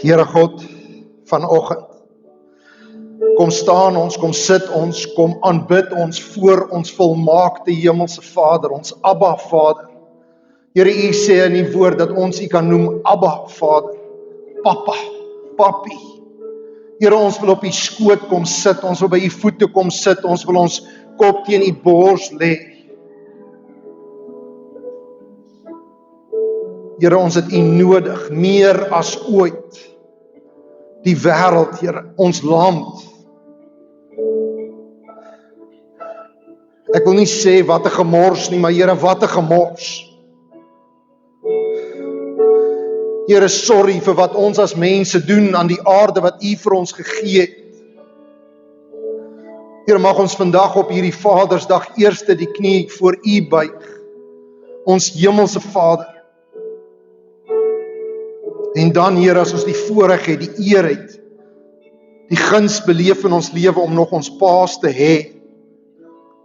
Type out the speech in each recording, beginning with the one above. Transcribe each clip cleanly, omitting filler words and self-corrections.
Here God, vanoggend, kom staan ons, kom sit ons, kom aanbid ons voor ons volmaakte hemelse Vader, ons Abba Vader. Here, U sê in die woord dat ons U kan noem Abba Vader, Papa, Papi. Here, ons wil op U skoot kom sit, ons wil by U voete kom sit, ons wil ons kop teen U bors lê. Here, ons het U nodig, meer as ooit. Die wêreld, Here, ons land. Ek wil nie sê wat 'n gemors nie, maar Here, wat 'n gemors. Here, sorry vir wat ons as mense doen aan die aarde wat U vir ons gegee het. Here, mag ons vandag op hierdie Vadersdag eerste die knie voor U buig, ons hemelse Vader. En dan, Here, as ons die voorreg het, die eer het, die guns beleef in ons lewe om nog ons paas te hê,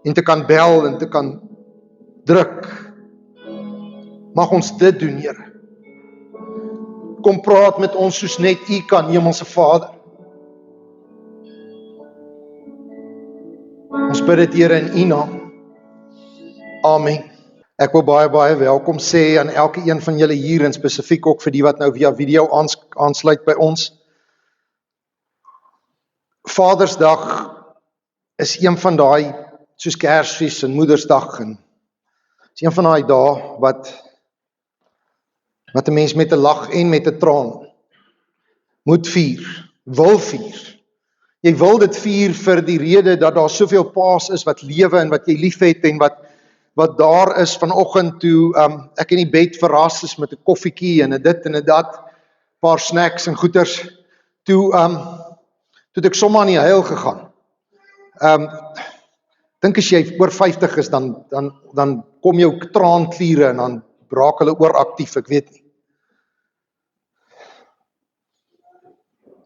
en te kan bel en te kan druk, mag ons dit doen, Here. Kom praat met ons soos net U kan, hemelse Vader. Ons bid dit, Here, in U naam. Amen. Ek wil baie welkom sê aan elke een van julle hier, en spesifiek ook vir die wat nou via video aansluit by ons. Vadersdag is een van daai, soos Kersfees en Moedersdag, en is een van daai dae wat 'n mens met 'n lag en met 'n traan moet vier, wil vier. Jy wil dit vier vir die rede dat daar soveel paas is wat lewe en wat jy liefhet en wat daar is vanoggend toe ek in die bed verras is met 'n koffietjie en 'n dit en 'n dat, paar snacks en goeters. Toe het ek sommer aan die huil gegaan. Dink as jy oor 50 is, dan kom jou traankliere en dan raak hulle ooraktief, ek weet nie.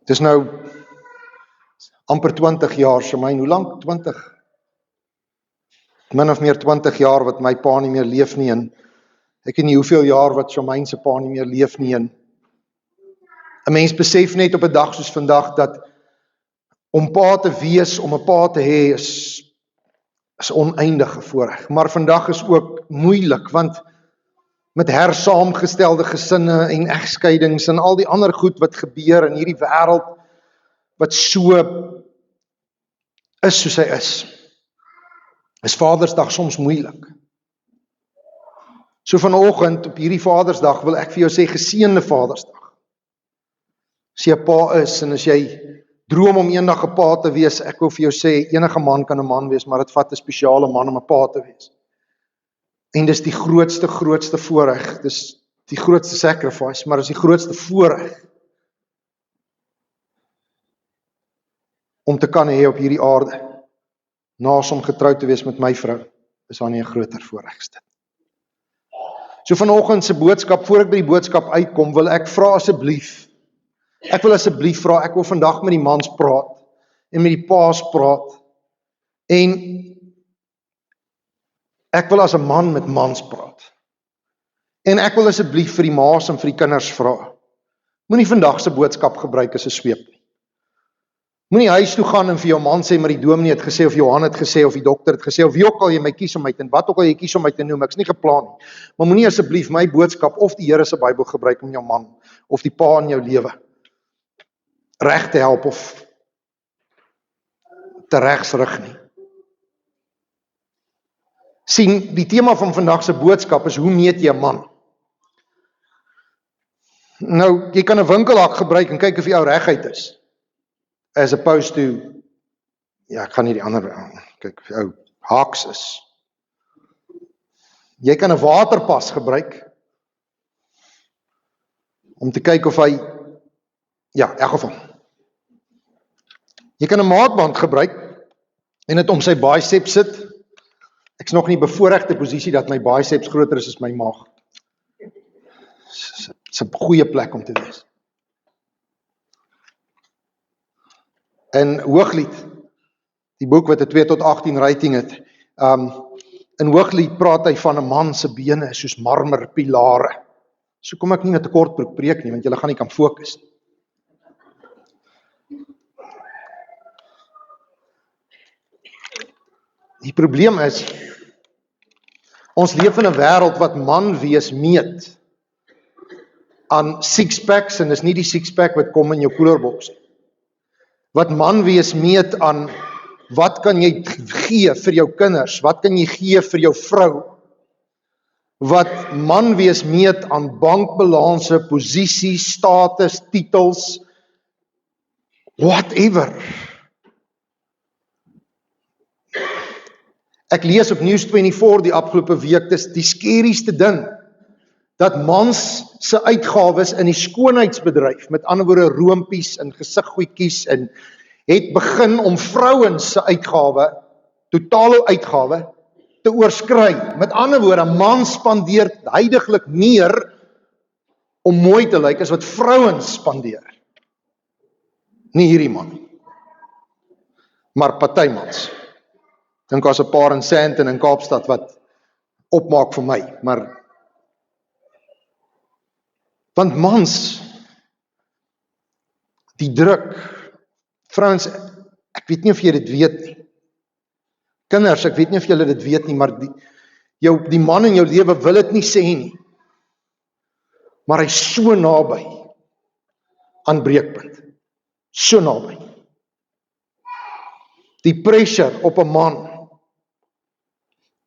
Dis nou amper 20 jaar, Shamaine, hoe lank? 20? Min of meer 20 jaar wat my pa nie meer leef nie, en ek weet nie hoeveel jaar wat Shamaine se pa nie meer leef nie, en 'n mens besef net op 'n dag soos vandag dat om pa te wees, om 'n pa te hê, is oneindige voorreg. Maar vandag is ook moeilik, want met hersaamgestelde gesinne en egskeidings en al die ander goed wat gebeur in hierdie wêreld wat so is soos hy is Vadersdag soms moeilik. So vanoggend op hierdie Vadersdag wil ek vir jou sê, geseënde Vadersdag. As jy 'n pa is en as jy droom om eendag 'n pa te wees, ek wil vir jou sê, enige man kan 'n man wees, maar dit vat 'n spesiale man om 'n pa te wees. En dis die grootste voorreg, dis die grootste sacrifice, maar dis die grootste voorreg om te kan hê op hierdie aarde, naas om getroud te wees met my vrou, is daar nie 'n groter voorreg as dit. So vanoggend se boodskap, voor ek by die boodskap uitkom, wil ek vra asseblief, ek wil vandag met die mans praat, en met die paas praat, en ek wil as 'n man met mans praat. En ek wil asseblief vir die ma's en vir die kinders vra, moenie vandag se boodskap gebruik as 'n sweep nie. Moenie huis toe gaan en vir jou man sê, maar die dominee het gesê, of Johan het gesê, of die dokter het gesê, of wie ook al jy my kies om my te, wat ook al jy kies om my te noem, ek's nie geplan nie. Maar moenie asseblief my boodskap of die Here se Bybel gebruik om jou man, of die pa in jou lewe reg te help, of te regsrig nie. Sien, die tema van vandag se boodskap is, hoe meet jy 'n man? Nou, jy kan 'n winkelhak gebruik en kyk of die ou reguit is, as opposed to, ek gaan nie die ander, kyk of die ou haaks is. Jy kan 'n waterpas gebruik, om te kyk of hy, in elk geval. Jy kan 'n maatband gebruik, en dit om sy biceps sit. Ek's nog nie in die bevoorregte posisie dat my biceps groter is as my maag. Dis 'n goeie plek om te wees. En Hooglied, die boek wat 'n 2 tot 18 rating het, in Hooglied praat hy van 'n man se bene soos marmerpilare. So kom ek nie met 'n kortbroek preek nie, want julle gaan nie kan fokus nie. Die probleem is, ons leef in 'n wêreld wat man wees meet aan six-packs, en dis nie die six-pack wat kom in jou koelerboks. Wat man wees meet aan, wat kan jy gee vir jou kinders? Wat kan jy gee vir jou vrou? Wat man wees meet aan bankbalanse, posisies, status, titels, whatever. Ek lees op News24 die afgelope week, dis die skerigste ding, dat mans se uitgawes in die skoonheidsbedryf, met ander woorde roompies en gesiggoedjies, en het begin om vrouens se uitgawe, totale uitgawe, te oorskry. Met ander woorde, man spandeer huidiglik meer om mooi te lyk as wat vrouens spandeer. Nie hierdie man, maar partymans. Dink as 'n paar in Sandton in Kaapstad wat opmaak vir my, maar want mans, die druk, vrouens, ek weet nie of jy dit weet nie. Kinders, ek weet nie of julle dit weet nie, maar die man in jou lewe wil dit nie sê nie. Maar hy's so naby aan breekpunt. So naby. Die pressure op 'n man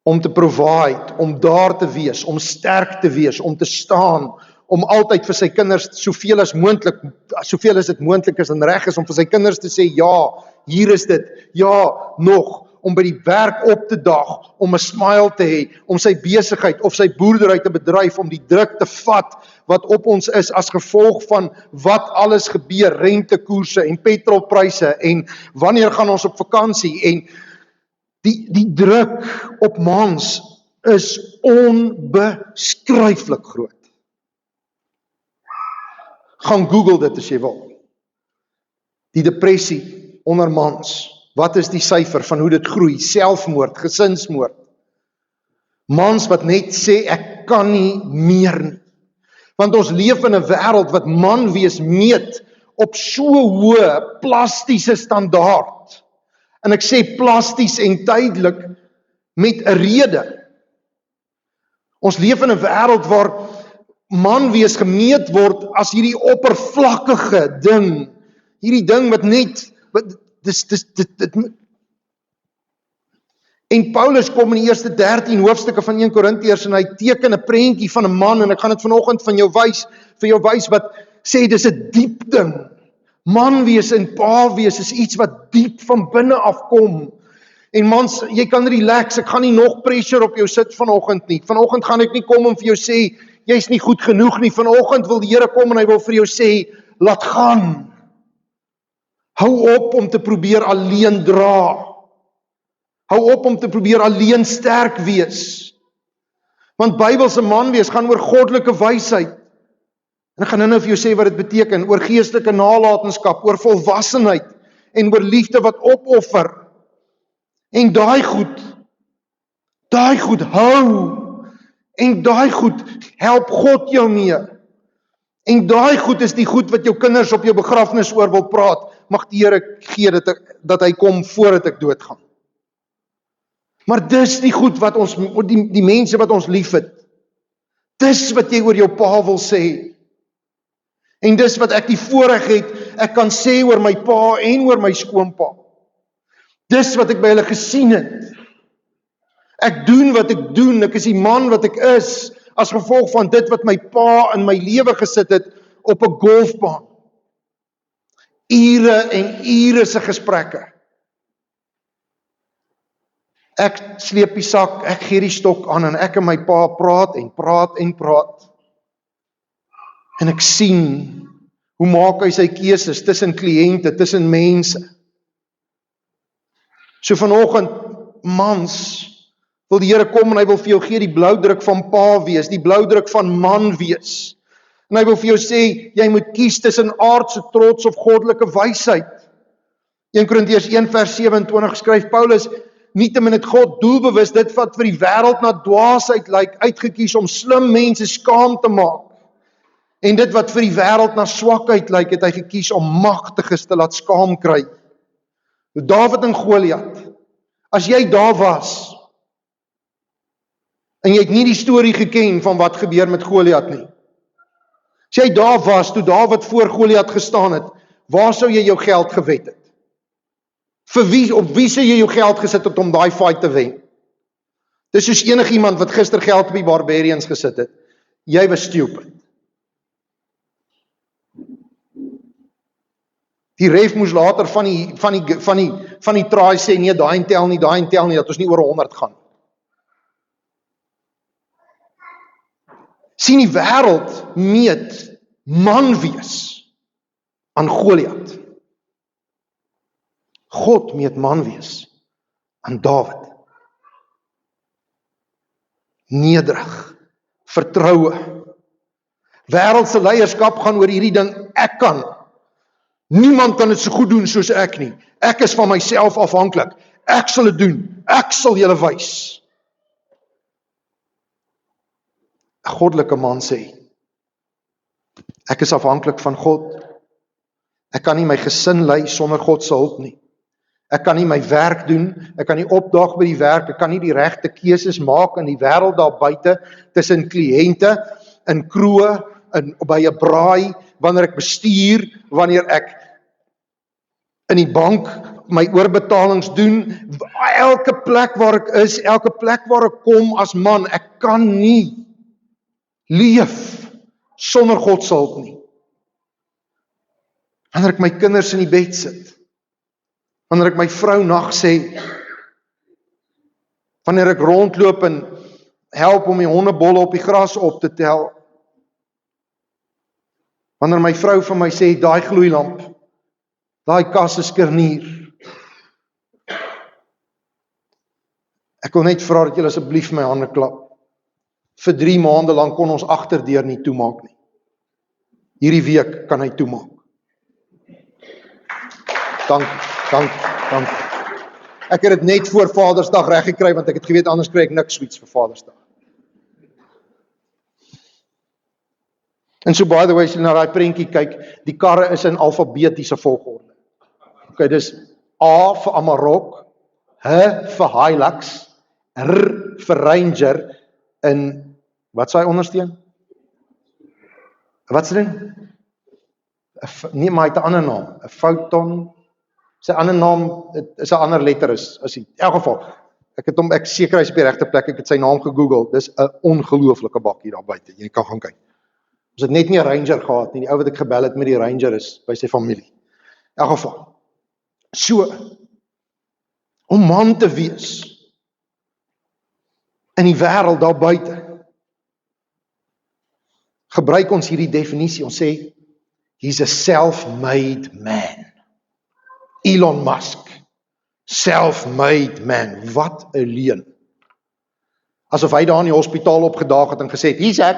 om te provide, om daar te wees, om sterk te wees, om te staan, om altyd vir sy kinders soveel as dit moontlik is en reg is, om vir sy kinders te sê, ja, hier is dit, ja, nog, om by die werk op te daag, om 'n smile te hê, om sy besigheid of sy boerdery te bedryf, om die druk te vat wat op ons is as gevolg van wat alles gebeur, rentekoerse en petrolpryse en wanneer gaan ons op vakansie, en die druk op mans is onbeskryflik groot. Gaan Google dit as jy wil. Die depressie onder mans. Wat is die syfer van hoe dit groei? Selfmoord, gesinsmoord. Mans wat net sê, ek kan nie meer nie. Want ons leef in 'n wêreld wat man wees meet op so hoë plastiese standaard. En ek sê plasties en tydelik met 'n rede. Ons leef in 'n wêreld waar man wees gemeet word as hierdie oppervlakkige ding. Hierdie ding wat net en Paulus kom in die eerste 13 hoofstukke van 1 Korintiërs en hy teken 'n prentjie van 'n man, en ek gaan dit vanoggend vir jou wys wat sê dis 'n diep ding. Man wees en pa wees is iets wat diep van binne afkom. En mans, jy kan relax, ek gaan nie nog pressure op jou sit vanoggend nie. Vanoggend gaan ek nie kom om vir jou sê jy's nie goed genoeg nie. Vanoggend wil die Here kom en hy wil vir jou sê laat gaan. Hou op om te probeer alleen dra. Hou op om te probeer alleen sterk wees. Want Bybelse man wees gaan oor goddelike wysheid. En ek gaan nou vir jou sê wat dit beteken, oor geestelike nalatenskap, oor volwassenheid en oor liefde wat opoffer. En daai goed hou. En daai goed help God jou mee. En daai goed is die goed wat jou kinders op jou begrafnis oor wil praat. Mag die Here gee dat hy kom voordat ek doodgaan. Maar dis die goed wat ons, die mense wat ons lief het. Dis wat jy oor jou pa wil sê. En dis wat ek die voorreg het, ek kan sê oor my pa en oor my skoonpa. Dis wat ek by hulle gesien het. Ek doen wat ek doen, ek is die man wat ek is, as gevolg van dit wat my pa in my lewe gesit het, op 'n golfbaan. Ure en ure se gesprekke. Ek sleep die sak, ek gee die stok aan, en ek en my pa praat en praat en praat. En ek sien, hoe maak hy sy keuses tussen kliënte, tussen mense. So vanoggend, mans, wil die Here kom en hy wil vir jou gee die bloudruk van pa wees, die bloudruk van man wees. En hy wil vir jou sê, jy moet kies tussen aardse trots of goddelike wysheid. 1 Korintiërs 1 vers 27 skryf Paulus, nietemin het God doelbewus dit wat vir die wêreld na dwaasheid lyk, uitgekies om slim mense skaam te maak. En dit wat vir die wêreld na swakheid lyk, het hy gekies om magtiges te laat skaam kry. David en Goliat, As jy daar was, en jy het nie die storie geken van wat gebeur met Goliat nie. As jy daar was, toe Dawid voor Goliat gestaan het, waar sou jy jou geld gewet het? Op wie sou jy jou geld gesit het om daai fight te wen? Dis soos enigiemand wat gister geld op die Barbarians gesit het. Jy was stupid. Die ref moes later van die try sê, nee, daai en tel nie, dat ons nie oor 100 gaan. Sien, die wêreld meet man wees aan Goliat. God meet man wees aan Dawid. Nederig, vertroue. Wêreldse leierskap gaan oor hierdie ding, ek kan. Niemand kan dit so goed doen soos ek nie. Ek is van myself afhanklik. Ek sal dit doen. Ek sal julle wys. 'n goddelike man sê, ek is afhanklik van God. Ek kan nie my gesin lei sonder God se hulp nie. Ek kan nie my werk doen, ek kan nie opdaag by die werk, ek kan nie die regte keuses maak in die wêreld daar buite, tussen kliënte, in kroë, by 'n braai, wanneer ek bestuur, wanneer ek in die bank my oorbetalings doen, elke plek waar ek is, elke plek waar ek kom as man, ek kan nie leef sonder God se hulp nie. Wanneer ek my kinders in die bed sit, wanneer ek my vrou nag sê, wanneer ek rondloop en help om die hondebolle op die gras op te tel, wanneer my vrou vir my sê, daai gloeilamp, daai kas is skernier. Ek wil net vra dat julle asseblief my hande klap. Vir 3 maande lank kon ons agterdeur nie toemaak nie. Hierdie week kan hy toemaak. Dankie. Ek het dit net voor Vadersdag reg gekry, want ek het geweet anders kry ek niks sweets vir Vadersdag. En so by the way, as jy na daai prentjie kyk, die karre is in alfabetiese volgorde. Okay, dis A vir Amarok, H vir Hilux, R vir Ranger, en wat sê hy ondersteun? Wat sê ding? Nee, maar hy het 'n ander naam, 'n Photon. Sy ander naam is 'n ander letter is in elk geval. Ek seker hy's op die regte plek, ek het sy naam gegoogel. Dis 'n ongelooflike bakkie daar buite. Jy kan gaan kyk. Ons het net nie 'n Ranger gehad nie. Die ou wat ek gebel het met die Ranger is by sy familie. In elk geval. So, om man te wees in die wêreld daar buite, gebruik ons hierdie definisie. Ons sê, he's a self-made man. Elon Musk, self-made man. Wat 'n leuen. Asof hy daar in die hospitaal opgedaag het en gesê het, hier's ek.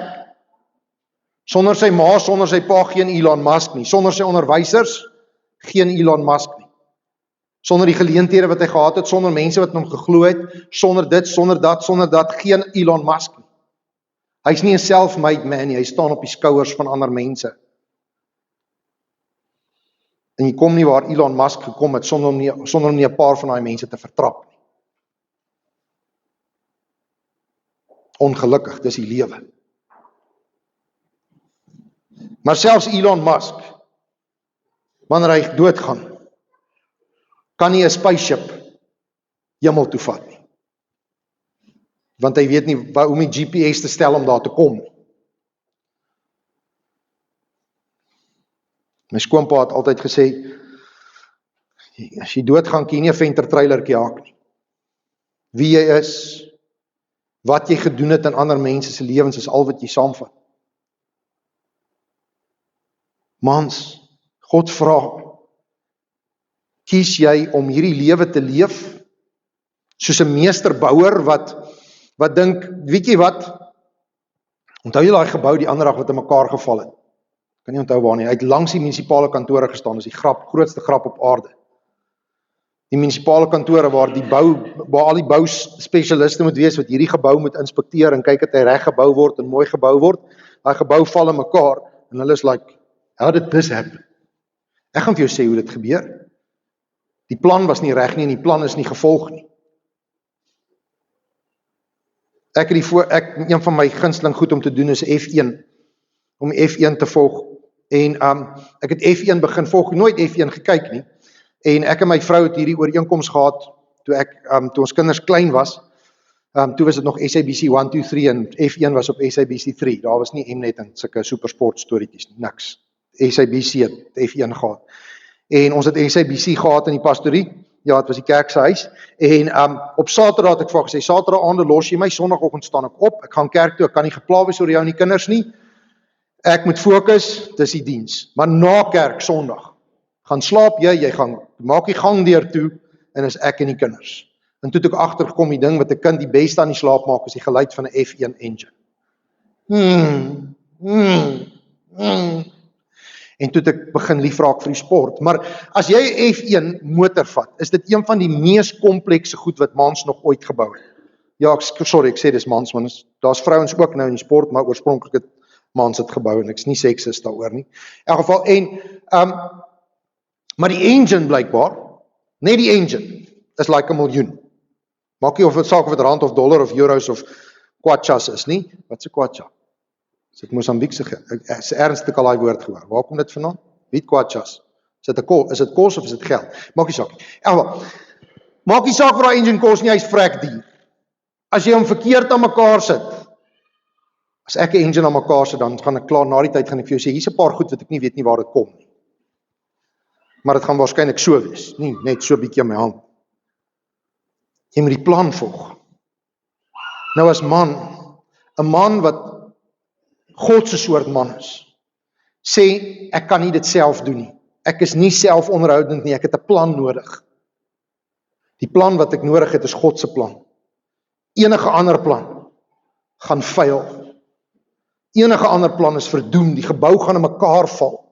Sonder sy ma, sonder sy pa, geen Elon Musk nie. Sonder sy onderwysers, geen Elon Musk nie. Sonder die geleenthede wat hy gehad het, sonder mense wat hom geglo het, sonder dit, sonder dat, geen Elon Musk nie. Hy's nie 'n self-made man nie, hy staan op die skouers van ander mense. En jy kom nie waar Elon Musk gekom het, sonder om nie 'n paar van daai mense te vertrap nie. Ongelukkig, dis die lewe. Maar selfs Elon Musk, wanneer hy doodgaan, kan nie 'n spaceship hemel toe vat nie. Want hy weet nie hoe om die GPS te stel om daar te kom nie. My skoonpa het altyd gesê, as jy doodgaan, kan jy nie 'n venter trailertjie haak nie. Wie jy is, wat jy gedoen het in ander mense se lewens, is al wat jy saamvat. Mans, God vra, kies jy om hierdie lewe te leef, soos 'n meesterbouer wat dink, weet jy wat, onthou jy daai gebou die ander dag wat in mekaar geval het? Kan nie onthou waar nie, hy het langs die munisipale kantore gestaan, dis die grootste grap op aarde. Die munisipale kantore waar al die bouspesialiste moet wees, wat hierdie gebou moet inspekteer en kyk dat hy reg gebou word en mooi gebou word, daai gebou val in mekaar, en hulle is like, how did this happen? Ek gaan vir jou sê hoe dit gebeur. Die plan was nie reg nie, en die plan is nie gevolg nie. Een van my gunsteling goed om te doen is F1, om F1 te volg. En ek het F1 begin volg, nooit F1 gekyk nie. En ek en my vrou het hierdie ooreenkoms gehad, toe ons kinders klein was, toe was dit nog SABC 1, 2, 3 en F1 was op SABC 3, daar was nie Mnet en sulke supersport storieetjies, niks. SABC het F1 gehad. En ons het SABC gehad in die pastorie, ja, het was die kerk se huis, en op Saterdag het ek vir haar gesê, Saterdag aande los jy my, Sondagoggend staan ek op, ek gaan kerk toe, ek kan nie gepla wees oor jou en die kinders nie, ek moet fokus, dis die diens, maar na kerk Sondag, gaan slaap jy gaan, maak die gang deur toe, en is ek en die kinders. En toe het ek agtergekom, die ding wat 'n kind die beste aan die slaap maak, is die geluid van 'n F1 engine. En toe het ek begin lief raak vir die sport. Maar as jy 'n F1 motor vat, is dit een van die mees komplekse goed wat mans nog ooit gebou het. Ja, ek sê dis mans, want daar's vrouens ook nou in die sport, maar oorspronklik het mans dit gebou, en ek is nie seksis daaroor nie. In elk geval, maar die engine blykbaar, net die engine, is like 'n miljoen. Maak nie of dit saak of dit rand of dollar of euros of kwatjas is nie. Wat is 'n kwatja? Is dit Mosambiekse geld? Ek is ernstig al daai woord gehoor. Waar kom dit vandaan? Wie het kwatjas? Is dit kos of is dit geld? Maak nie saak nie. Maak nie saak vir daai engine kos nie, hy's vrek duur. As jy hom verkeerd aan mekaar sit, as ek 'n engine aan mekaar sit, dan gaan ek klaar na die tyd gaan ek vir jou sê, hier's 'n paar goed wat ek nie weet nie waar dit kom nie. Maar dit gaan waarskynlik so wees, nie net so 'n bietjie aan my hand. Jy moet die plan volg. Nou as man, 'n man wat God se soort man is, sê, ek kan nie dit self doen nie. Ek is nie selfonderhoudend nie, ek het 'n plan nodig. Die plan wat ek nodig het is God se plan. Enige ander plan gaan fail. Enige ander plan is verdoem, die gebou gaan in mekaar val.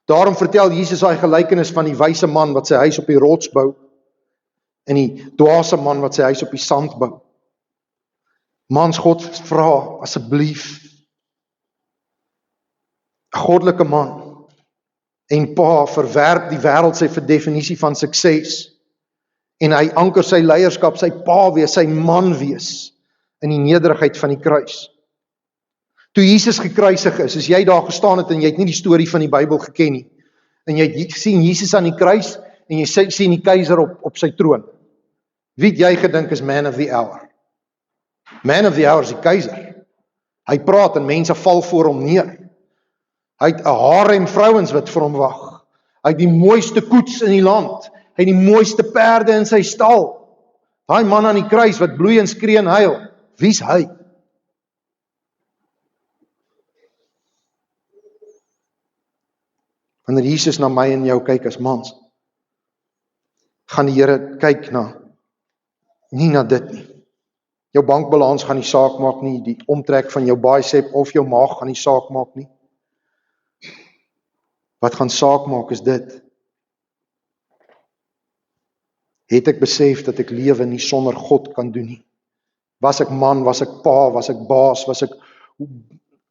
Daarom vertel Jesus daai gelykenis van die wyse man wat sy huis op die rots bou, en die dwaase man wat sy huis op die sand bou. Mans, God vra, asseblief, 'n goddelike man en pa verwerp die wêreld sy definisie van sukses, en hy anker sy leierskap, sy pa wees, sy man wees, in die nederigheid van die kruis. Toe Jesus gekruisig is jy daar gestaan het en jy het nie die storie van die Bybel geken nie, en jy sien Jesus aan die kruis, en jy sien die keiser op sy troon. Wie het jy gedink is man of the hour? Man of the hour is die keiser. Hy praat en mense val voor hom neer. Hy het 'n harem vrouens wat vir hom wag. Hy het die mooiste koets in die land. Hy het die mooiste perde in sy stal. Daai man aan die kruis wat bloei en skree en huil. Wie's hy? Wanneer Jesus na my en jou kyk as mans, gaan die Here kyk nie na dit nie. Jou bankbalans gaan nie saak maak nie, die omtrek van jou bicep of jou maag gaan nie saak maak nie. Wat gaan saak maak is dit. Het ek besef dat ek lewe nie sonder God kan doen nie? Was ek man, was ek pa, was ek baas, was ek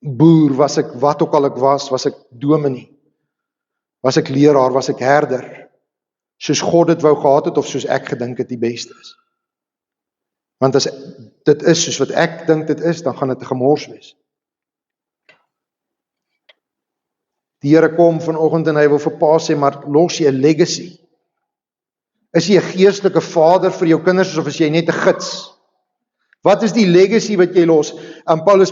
boer, was ek wat ook al ek was ek dominee, was ek leraar, was ek herder, soos God dit wou gehad het of soos ek gedink het die beste is. Want as dit is soos wat ek dink dit is, dan gaan dit 'n gemors wees. Die Here kom vanoggend en hy wil vir pa sê, maar los jy 'n legacy? Is jy 'n geestelike vader vir jou kinders of is jy net 'n gids? Wat is die legacy wat jy los? Paulus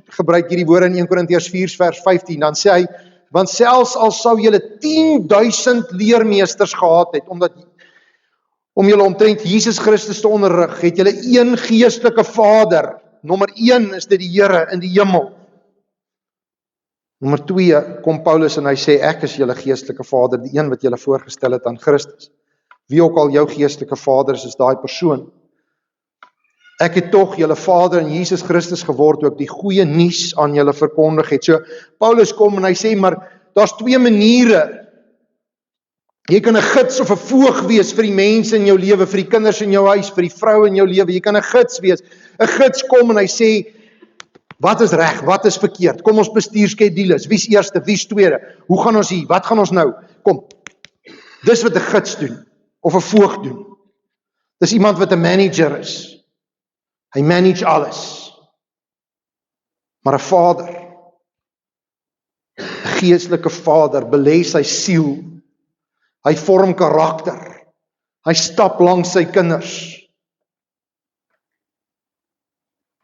gebruik hierdie woorde in 1 Korintiërs 4 vers 15, dan sê hy, want selfs al sou julle 10.000 leermeesters gehad het, om julle omtrent Jesus Christus te onderrig, het julle een geestelike vader. Nommer 1 is dit die Here in die hemel. Nommer 2 kom Paulus en hy sê, ek is julle geestelike vader, die een wat julle voorgestel het aan Christus. Wie ook al jou geestelike vader is daai persoon. Ek het tog julle vader in Jesus Christus geword, ook die goeie nuus aan julle verkondig het. So, Paulus kom en hy sê, maar daar's 2 maniere. Jy kan 'n gids of 'n voog wees vir die mense in jou lewe, vir die kinders in jou huis, vir die vrou in jou lewe. Jy kan 'n gids wees. 'n Gids kom en hy sê, wat is reg, wat is verkeerd? Kom ons bestuur skedules. Wie's eerste, wie's tweede? Hoe gaan ons hier? Wat gaan ons nou? Kom. Dis wat 'n gids doen of 'n voog doen. Dis iemand wat 'n manager is. Hy manage alles. Maar 'n vader, 'n geestelike vader, belê sy siel. Hy vorm karakter. Hy stap langs sy kinders.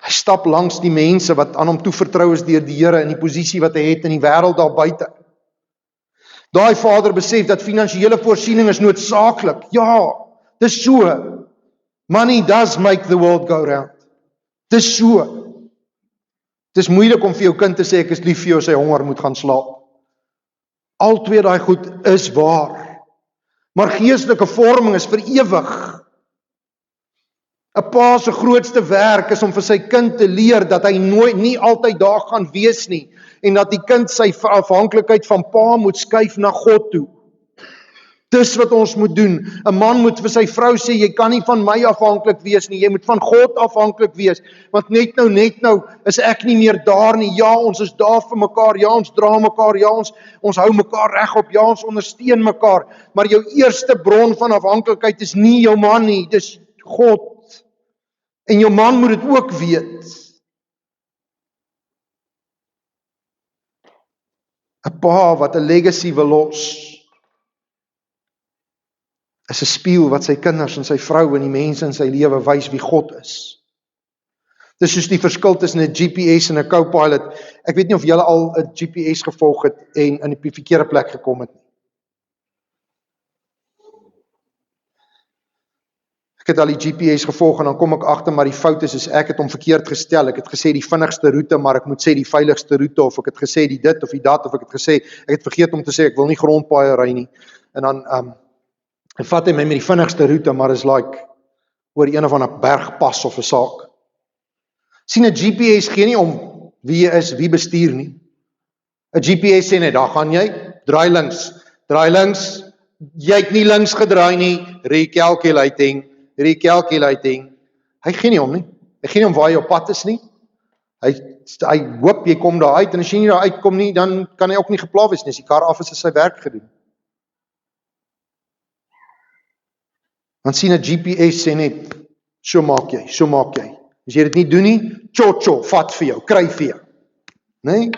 Hy stap langs die mense wat aan hom toevertrou is deur die Here in die posisie wat hy het in die wêreld daar buite. Daai vader besef dat finansiële voorsiening is noodsaaklik. Ja, dis so. Money does make the world go round. Dis so. Dis moeilik om vir jou kind te sê ek is lief vir jou as hy honger moet gaan slaap. Al twee daai goed is waar. Maar geestelike vorming is vir ewig. 'n Pa se grootste werk is om vir sy kind te leer dat hy nie altyd daar gaan wees nie en dat die kind sy afhanklikheid van pa moet skuif na God toe. Dis wat ons moet doen. 'n Man moet vir sy vrou sê, jy kan nie van my afhanklik wees nie, jy moet van God afhanklik wees, want net nou is ek nie meer daar nie. Ja, ons is daar vir mekaar, ja, ons dra mekaar, ja, ons hou mekaar regop, ja, ons ondersteun mekaar, maar jou eerste bron van afhanklikheid is nie jou man nie, dis God. En jou man moet dit ook weet. 'n Pa wat 'n legacy wil los, is 'n spieël wat sy kinders en sy vrou en die mense in sy lewe wys wie God is. Dis soos die verskil tussen 'n GPS en 'n co-pilot. Ek weet nie of julle al 'n GPS gevolg het en in die verkeerde plek gekom het nie. Ek het al die GPS gevolg en dan kom ek agter maar die fout is ek het hom verkeerd gestel. Ek het gesê die vinnigste roete, maar ek moet sê die veiligste roete, of ek het gesê die dit of die dat, of ek het vergeet om te sê ek wil nie grondpaaie ry nie. En dan vat hy my met die vinnigste roete, maar is like oor een of ander bergpas of 'n saak. Sien, 'n GPS gee nie om wie jy is, wie bestuur nie. 'n GPS sê net, daar gaan jy, draai links, jy het nie links gedraai nie, recalculating. Hy gee nie om nie. Hy gee nie om waar jy op pad is nie. Hy hoop jy kom daar uit, en as jy nie daar uitkom nie, dan kan hy ook nie gepla wees nie. As die kar af is, is sy werk gedoen. Want sien, 'n GPS sê net, so maak jy. As jy dit nie doen nie, vat vir jou, kry vir jou. Nee?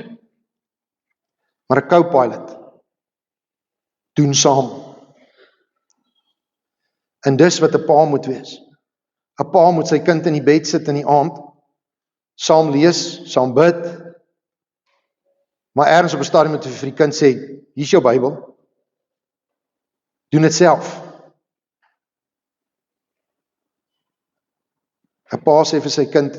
Maar 'n co-pilot doen saam. En dis wat 'n pa moet wees. 'n Pa moet sy kind in die bed sit in die aand, saam lees, saam bid, maar ergens op 'n stadium moet hy vir die kind sê, hier's jou Bybel, doen dit self. 'n Pa sê vir sy kind,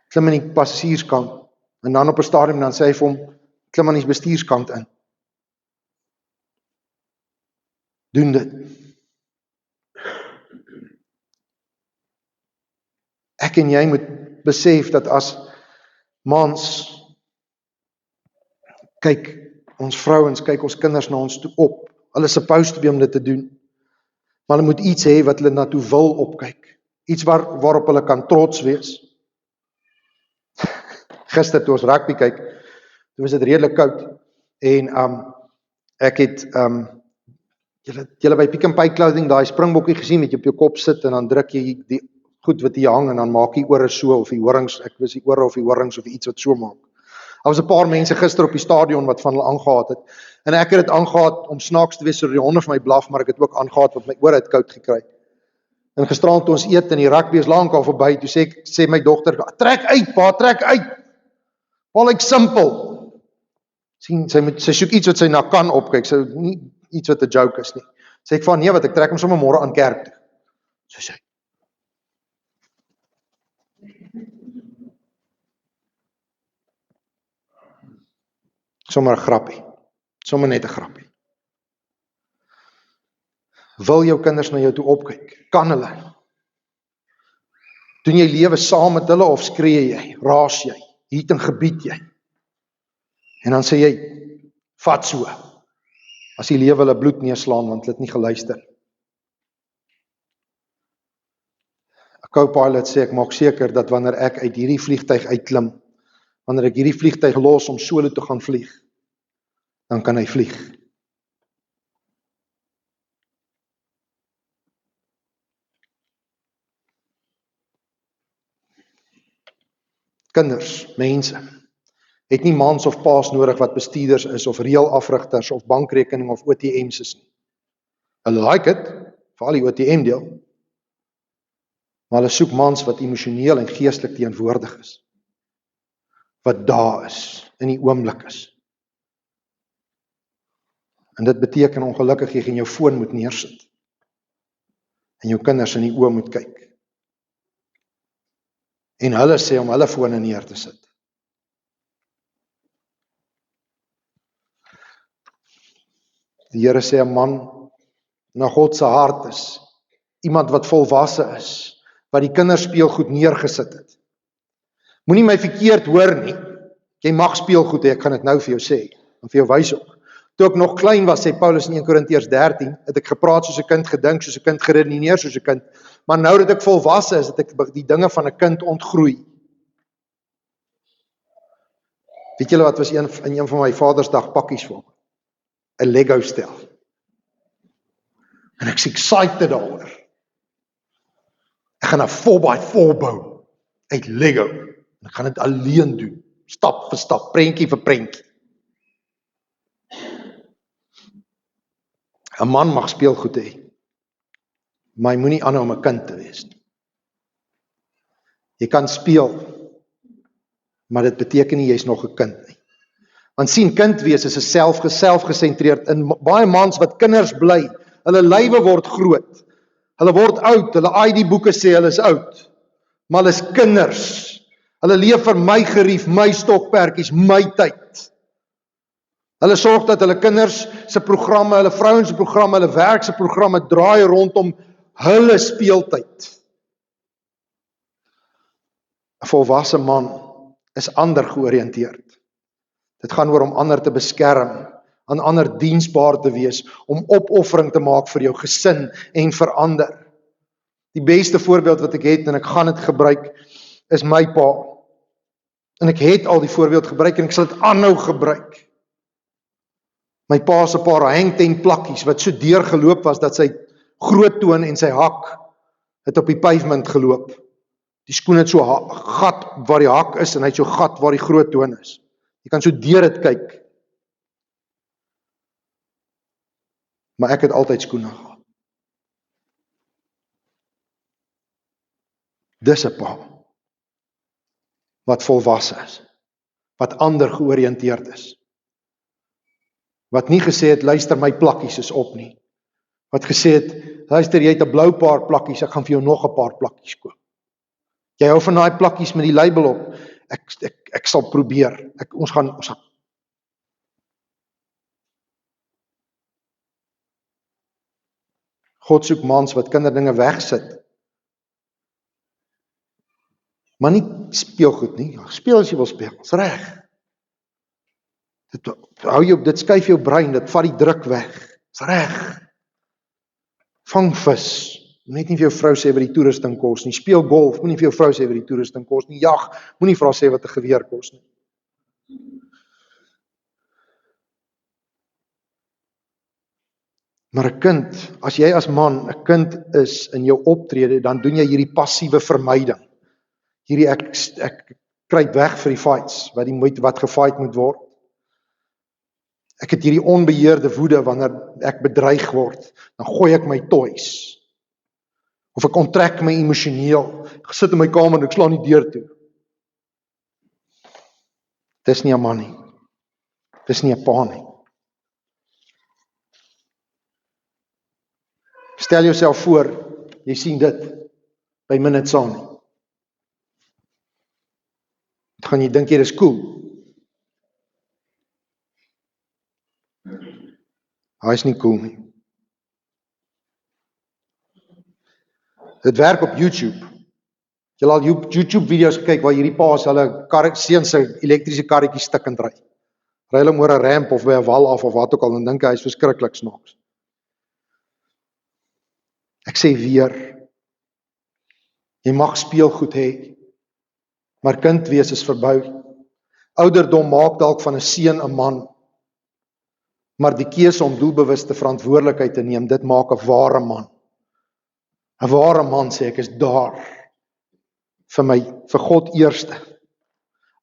klim in die passasierskant, en dan op 'n stadium dan sê hy vir hom, klim aan die bestuurskant in. Doen dit. Ek en jy moet besef dat as mans, kyk ons vrouens, kyk ons kinders na ons toe op. Hulle is supposed to be om dit te doen. Maar hulle moet iets hê wat hulle na toe wil opkyk. Iets waarop hulle kan trots wees. Gister toe ons rugby kyk, toe was dit redelik koud. En ek het julle by Pick n Pay Clothing daai springbokkie gesien wat jy op jou kop sit en dan druk jy die goed wat hier hang en dan maak die ore so of die horings, ek wys die ore of die horings of iets wat so maak. Daar was 'n paar mense gister op die stadion wat van hulle aangehaat het. En ek het dit aangehaat om snaaks te wees sodat die honde vir my blaf, maar ek het ook aangehaat want my ore het koud gekry. En gisteraand toe ons eet en die rugby is lankal verby, toe sê my dogter, trek uit pa, trek uit. Al ek simpel. Sien, sy soek iets wat sy na kan opkyk, sy nie iets wat 'n joke is nie. Sê ek van nee, wat ek trek hom sommer môre aan kerk toe. So sê. Sommer 'n grappie. Sommer net 'n grappie. Wil jou kinders na jou toe opkyk? Kan hulle? Doen jy lewe saam met hulle of skree jy? Raas jy? Hiet en gebied jy? En dan sê jy, vat so. As die lewe hulle bloed neerslaan want hulle het nie geluister. 'n Co-pilot sê ek maak seker dat wanneer ek uit hierdie vliegtyg uitklim, wanneer ek hierdie vliegtyg los om solo te gaan vlieg, dan kan hy vlieg. Kinders, mense, het nie mans of paas nodig wat bestuurders is, of reëlafrigters, of bankrekening, of OTM's is nie. Hulle like dit, veral die OTM deel, maar hulle soek mans wat emosioneel en geestelik teenwoordig is, wat daar is, in die oomblik is. En dit beteken ongelukkig jy gaan jou foon moet neersit, en jou kinders in die oë moet kyk. En hulle sê om hulle fone neer te sit. Die Here sê 'n man na God se hart is, iemand wat volwasse is, wat die kinderspeelgoed neergesit het. Moenie my verkeerd hoor nie. Jy mag speelgoed hê, ek gaan dit nou vir jou sê, en vir jou wys ook. Toe ek nog klein was, sê Paulus in 1 Korintiërs 13, het ek gepraat soos 'n kind, gedink soos 'n kind, geredeneer soos 'n kind, maar nou dat ek volwasse is, het ek die dinge van 'n kind ontgroei. Weet julle wat was in een van my Vadersdag pakkies vir hom? 'n Lego stel. En ek is excited daaroor. Ek gaan 'n 4x4 bou uit Lego. En ek gaan dit alleen doen, stap vir stap, prentjie vir prentjie. 'n Man mag speelgoed hê, maar hy moenie aanhou om 'n kind te wees nie. Jy kan speel, maar dit beteken nie jy's nog 'n kind nie. Want sien, kind wees is 'n selfgesentreerd, en baie mans wat kinders bly, hulle lywe word groot, hulle word oud, hulle ID-boeke sê hulle is oud, maar hulle is kinders. Hulle leef vir my gerief, my stokpertjies, my tyd. Hulle sorg dat hulle kinders se programme, hulle vrouens se programme, hulle werk se programme draai rondom hulle speeltyd. 'n Volwasse man is ander georiënteerd. Dit gaan oor om ander te beskerm, aan ander diensbaar te wees, om opoffering te maak vir jou gesin en vir ander. Die beste voorbeeld wat ek het, en ek gaan dit gebruik, is my pa. En ek het al die voorbeeld gebruik, en ek sal dit aanhou gebruik. My pa se paar hangten plakkies, wat so deurgeloop was, dat sy groot toon en sy hak het op die pavement geloop. Die skoen het so gat waar die hak is, en hy het so gat waar die groot toon is. Jy kan so deur dit kyk. Maar ek het altyd skoene gehad. Dis 'n pa wat volwasse is, wat ander georiënteerd is, wat nie gesê het, luister, my plakkies is op nie, wat gesê het, luister, jy het 'n blou paar plakkies, ek gaan vir jou nog 'n paar plakkies koop. Jy hou van daai plakkies met die label op, ek sal probeer, ons gaan. God soek mans wat kinderdinge wegsit, maar nie speelgoed nie. Speel as jy wil speel, is reg. Dit skuif jou brein, dit vat die druk weg, is reg. Vang vis, net nie vir jou vrou sê wat die toerusting kos nie. Speel golf, moenie vir jou vrou sê wat die toerusting kos nie. Jag, moenie vir haar sê wat 'n geweer kos nie. Maar 'n kind, as jy as man 'n kind is in jou optrede, dan doen jy hierdie passiewe vermyding. Hierdie ek kruip weg vir die fights, wat gefight moet word. Ek het hierdie onbeheerde woede wanneer ek bedreig word, dan gooi ek my toys. Of ek onttrek my emosioneel, ek sit in my kamer en ek slaan die deur toe. Dis nie 'n man nie. Dis nie 'n pa nie. Stel jouself voor, jy sien dit by Minute Saam nie. Gaan jy dink jy dis cool? Hy is nie cool nie. Dit werk op YouTube. Jy al YouTube video's gekyk waar hierdie paas hulle seun se elektriese karretjie stikkend ry. Ry hulle oor 'n ramp of by 'n wal af of wat ook al, en dink hy is verskriklik snaaks. Ek sê weer, jy mag speelgoed hê, maar kind wees is verby. Ouderdom maak dalk van 'n seun 'n man, maar die keuse om doelbewuste verantwoordelikheid te neem, dit maak 'n ware man. 'n Ware man, sê ek, is daar vir God eerste.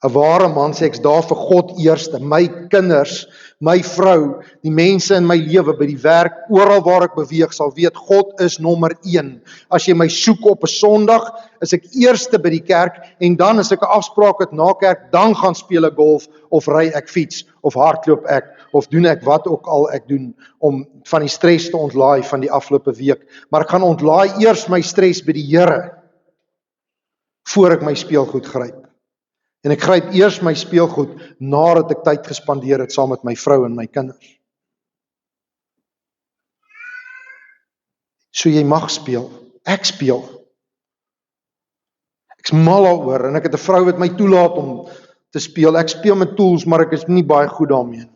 'n ware man sê ek's daar vir God eerste, my kinders, my vrou, die mense in my lewe, by die werk, oral waar ek beweeg, sal weet God is nommer 1. As jy my soek op 'n Sondag, is ek eerste by die kerk en dan as ek 'n afspraak het na kerk, dan gaan speel ek golf of ry ek fiets of hardloop ek of doen ek wat ook al ek doen om van die stres te ontlaai van die afgelope week. Maar ek gaan ontlaai eers my stres by die Here voor ek my speelgoed gryp. En ek gryp eers my speelgoed nadat ek tyd gespandeer het saam met my vrou en my kinders. So jy mag speel, ek speel. Ek's mal daaroor en ek het 'n vrou wat my toelaat om te speel. Ek speel met tools, maar ek is nie baie goed daarmee nie.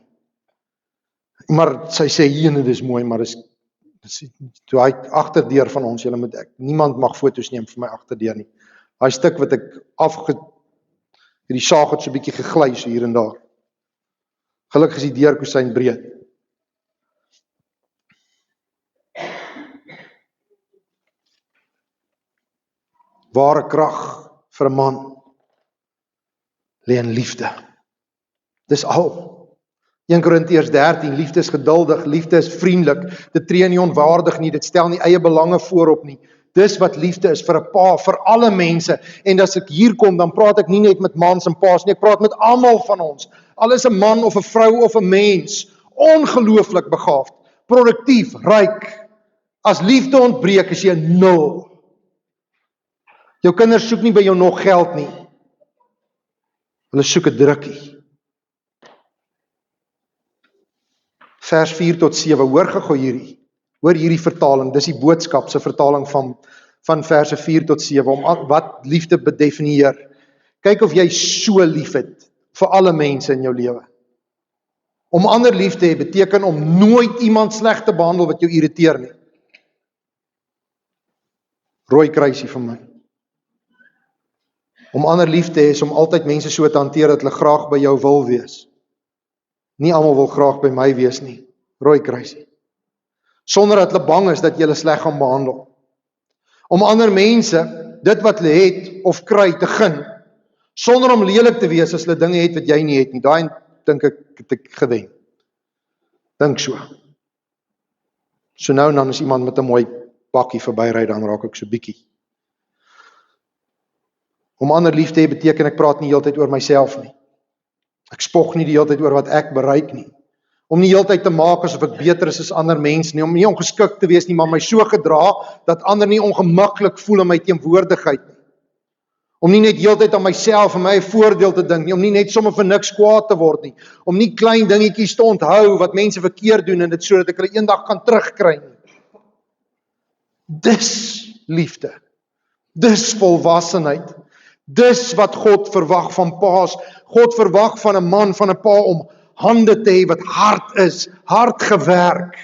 Maar sy sê hier, dis mooi, maar dis toe hy agterdeur van ons, julle moet niemand mag foto's neem vir my agterdeur nie. Daai stuk wat ek die saag het so 'n bietjie gegly so hier en daar. Gelukkig is die deurkusyn breed. Ware krag vir 'n man lê in liefde. Dis al. 1 Korintiërs 13, liefde is geduldig, liefde is vriendelik, dit tree nie onwaardig nie, dit stel nie eie belange voorop nie. Dis wat liefde is vir 'n pa, vir alle mense. En as ek hier kom, dan praat ek nie net met mans en paas nie, ek praat met almal van ons. Al is 'n man of 'n vrou of 'n mens, ongelooflik begaafd, produktief, ryk. As liefde ontbreek, is jy 0. Jou kinders soek nie by jou nog geld nie. Hulle soek 'n drukkie. Vers 4 tot 7, hoor gou hierdie. Hoor hierdie vertaling, dis die boodskap se vertaling van verse 4 tot 7, om wat liefde bedefinieer. Kyk of jy so lief het vir alle mense in jou lewe. Om ander lief te hê beteken om nooit iemand sleg te behandel wat jou irriteer nie. Rooi kruisie vir my. Om ander lief te hê is om altyd mense so te hanteer dat hulle graag by jou wil wees. Nie almal wil graag by my wees nie. Rooi kruisie. Sonder dat hulle bang is dat jy hulle sleg gaan behandel. Om ander mense dit wat hulle het of kry te gun, sonder om lelik te wees as hulle dinge het wat jy nie het nie. Daai dink ek het ek gewen. Dink so. So nou en dan is iemand met 'n mooi bakkie verbyry, dan raak ek so bietjie. Om ander lief te hê beteken ek praat nie heeltyd oor myself nie. Ek spog nie die hele tyd oor wat ek bereik nie. Om nie heeltyd te maak asof ek beter is as ander mense nie, om nie ongeskik te wees nie, maar my so gedra dat ander nie ongemaklik voel in my teenwoordigheid nie. Om nie net heeltyd aan myself en my voordeel te dink nie, om nie net sommer vir niks kwaad te word nie, om nie klein dingetjies te onthou wat mense verkeerd doen en dit sodat ek hulle eendag kan terugkry nie. Dis liefde. Dis volwassenheid. Dis wat God verwag van paas. God verwag van 'n man, van 'n pa om hande te hê wat hard is, hard gewerk.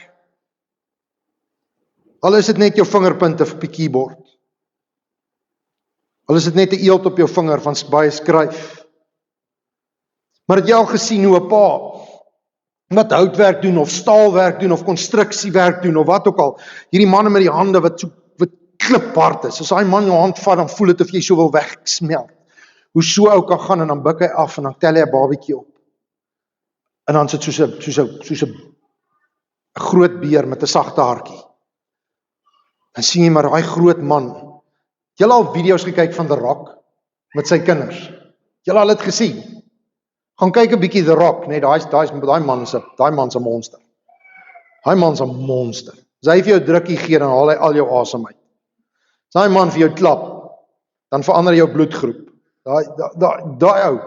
Al is dit net jou vingerpunte op die keyboard. Al is dit net 'n eelt op jou vinger van baie skryf. Maar het jy al gesien hoe 'n pa wat houtwerk doen of staalwerk doen of konstruksiewerk doen of wat ook al, hierdie manne met die hande wat kliphard is. As daai man jou hand vat, dan voel dit of jy so wil wegsmelt. Hoe so ou kan gaan en dan buik hy af en dan tel hy 'n babietjie op. En dan sit soos 'n groot beer met 'n sagte hartjie. Dan sien jy maar daai groot man. Julle al video's gekyk van The Rock met sy kinders. Julle al dit gesien. Gaan kyk 'n bietjie The Rock, nee, daai man se monster. Daai man se monster. As hy vir jou drukkie gee, dan haal hy al jou asem uit. As daai man vir jou klap, dan verander jou bloedgroep. Daai ou.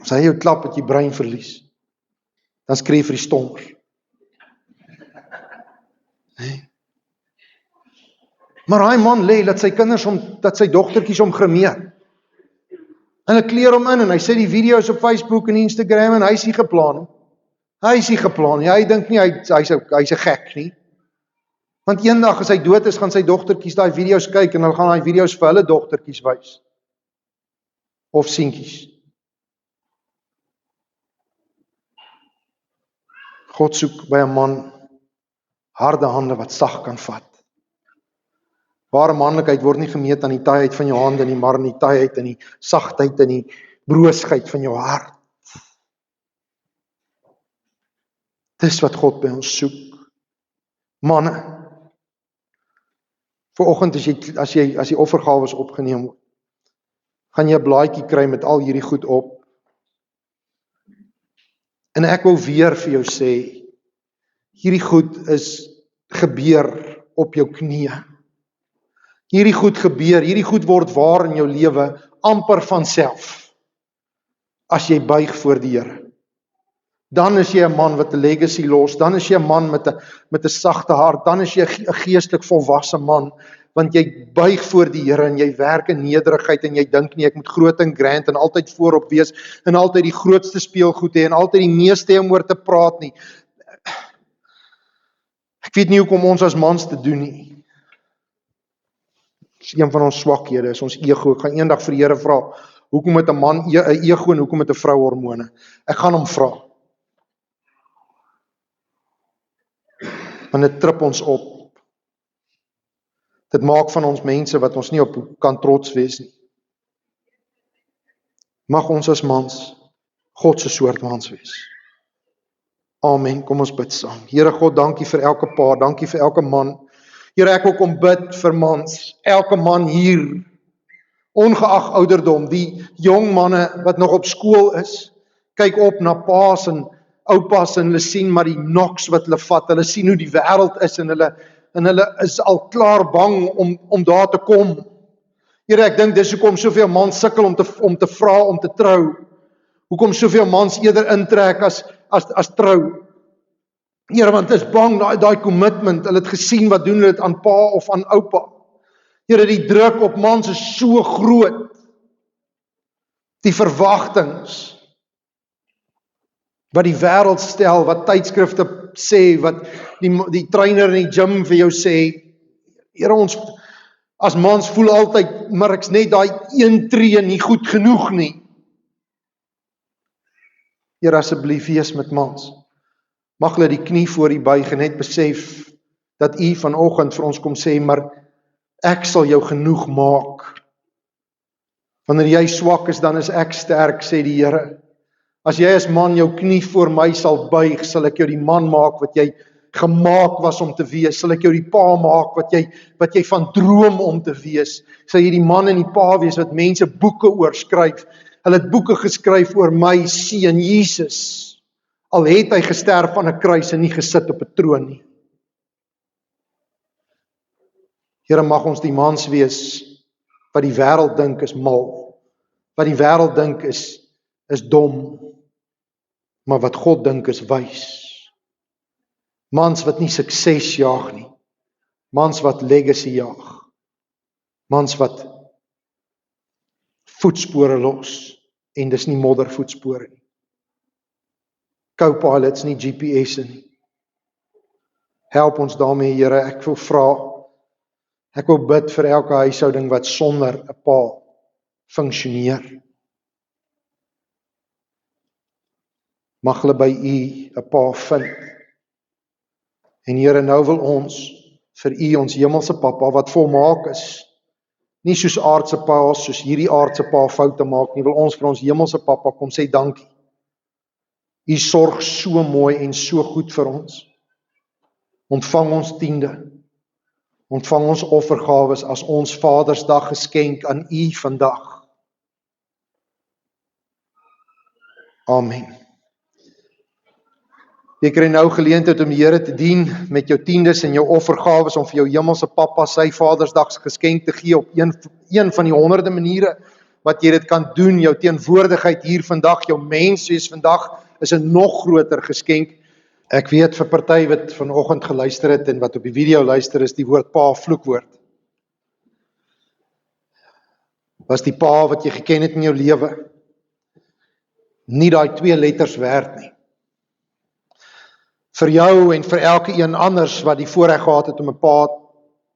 As hy jou klap dat jy brein verlies, dan skree vir die stommers. Nee. Maar daai man lê dat sy kinders dat sy dogtertjies hom grimeer. En hulle kleer hom in en hy sê die video's op Facebook en Instagram en hy is nie geplan nie. Hy is nie geplan nie. Hy dink nie hy's 'n gek nie. Want eendag as hy dood is, gaan sy dogtertjies daai video's kyk en hulle gaan daai video's vir hulle dogtertjies wys. Of seentjies. God soek by 'n man harde hande wat sag kan vat. Ware manlikheid word nie gemeet aan die taaiheid van jou hande nie, maar aan die taaiheid en die sagtheid en die broosheid van jou hart. Dis wat God by ons soek. Manne, vanoggend as die offergawes opgeneem word, gaan jy 'n blaadjie kry met al hierdie goed op. En ek wil weer vir jou sê, hierdie goed is gebeur op jou knieë. Hierdie goed gebeur, hierdie goed word waar in jou lewe amper van self, as jy buig voor die Here. Dan is jy 'n man wat 'n legacy los, dan is jy 'n man met 'n sagte hart, dan is jy 'n geestelik volwasse man, want jy buig voor die Here en jy werk in nederigheid en jy dink nie ek moet groot en grand en altyd voorop wees en altyd die grootste speelgoed hê en altyd die meeste om oor te praat nie. Ek weet nie hoekom ons as mans te doen nie. Dis een van ons swakhede, is ons ego. Ek gaan eendag vir die Here vra, hoekom het 'n man 'n ego en hoekom het 'n vrou hormone? Ek gaan hom vra. Want dit trip ons op. Dit maak van ons mense wat ons nie op kan trots wees nie. Mag ons as mans God se soort mans wees. Amen. Kom ons bid saam. Here God, dankie vir elke pa, dankie vir elke man. Here, ek wil kom bid vir mans, elke man hier, ongeag ouderdom, die jong manne wat nog op skool is, kyk op na paas en oupas en hulle sien maar die noks wat hulle vat, hulle sien hoe die wêreld is en hulle is al klaar bang om daar te kom. Here, ek dink dis hoekom soveel mans sukkel om te vra om te trou. Hoekom soveel mans eerder intrek as trou. Here, want is bang, daai commitment, hulle het gesien wat doen hulle dit aan pa of aan oupa. Here, die druk op mans is so groot. Die verwagtings wat die wêreld stel, wat tydskrifte sê, wat die trainer in die gym vir jou sê. Here, ons as mans voel altyd, maar ek's net daai een tree nie goed genoeg nie. Here, asseblief wees met mans. Mag hulle die knie voor U buig en net besef dat U vanoggend vir ons kom sê, maar ek sal jou genoeg maak. Wanneer jy swak is, dan is ek sterk, sê die Here. As jy as man jou knie voor my sal buig, sal ek jou die man maak wat jy gemaak was om te wees. Sal ek jou die pa maak wat jy van droom om te wees. Sal jy die man en die pa wees wat mense boeke oor skryf. Hulle het boeke geskryf oor my seun Jesus. Al het hy gesterf aan 'n kruis en nie gesit op 'n troon nie. Here, mag ons die mans wees wat die wêreld dink is mal. Wat die wêreld dink is dom. Maar wat God dink is wys. Mans wat nie sukses jaag nie. Mans wat legacy jaag. Mans wat voetspore los. En dis nie moddervoetspore nie. Co-pilots, nie GPS'e nie. Help ons daarmee, Here. Ek wil vra, ek wil bid vir elke huishouding wat sonder 'n pa funksioneer. Mag hulle by U 'n pa vind. En Here, nou wil ons vir U, ons hemelse Pappa, wat volmaak is, nie soos aardse pa's, soos hierdie aardse pa foute maak nie, wil ons vir ons hemelse Pappa kom sê dankie. U sorg so mooi en so goed vir ons. Ontvang ons tiende. Ontvang ons offergawes as ons Vadersdag geskenk aan U vandag. Amen. Jy kry nou geleentheid om die Here te dien met jou tiendes en jou offergawes om vir jou hemelse Pappa sy Vadersdag geskenk te gee op een van die honderde maniere wat jy dit kan doen. Jou teenwoordigheid hier vandag, jou mens wees vandag is 'n nog groter geskenk. Ek weet vir party wat vanoggend geluister het en wat op die video luister, is die woord pa 'n vloekwoord. Was die pa wat jy geken het in jou lewe nie daai 2 letters werd nie. Vir jou en vir elke een anders wat die voorreg gehad het om 'n pa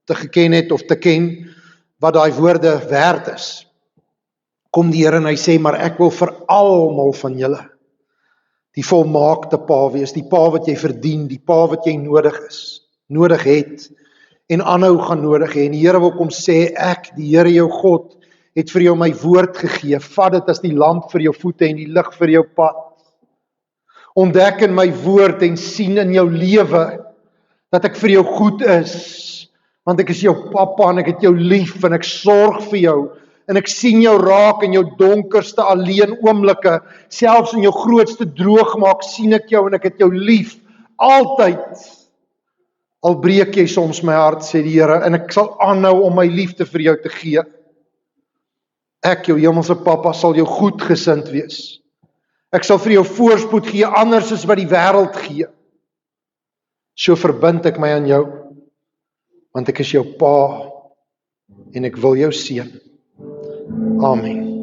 te geken het of te ken, wat daai woorde werd is. Kom die Here en hy sê, maar ek wil vir almal van julle die volmaakte pa wees, die pa wat jy verdien, die pa wat jy nodig het, en aanhou gaan nodig hê. En die Here wil kom sê, ek, die Here jou God, het vir jou my woord gegee. Vat dit as die lamp vir jou voete en die lig vir jou pad. Ontdek in my woord en sien in jou lewe dat ek vir jou goed is, want ek is jou pappa en ek het jou lief en ek sorg vir jou en ek sien jou raak in jou donkerste alleen oomblikke, selfs in jou grootste droogmaak sien ek jou en ek het jou lief, altyd. Al breek jy soms my hart, sê die Here, en ek sal aanhou om my liefde vir jou te gee. Ek, jou hemelse pappa, sal jou goedgesind wees. Ek sal vir jou voorspoed gee, anders as wat die wêreld gee. So verbind ek my aan jou, want ek is jou pa, en ek wil jou seën. Amen.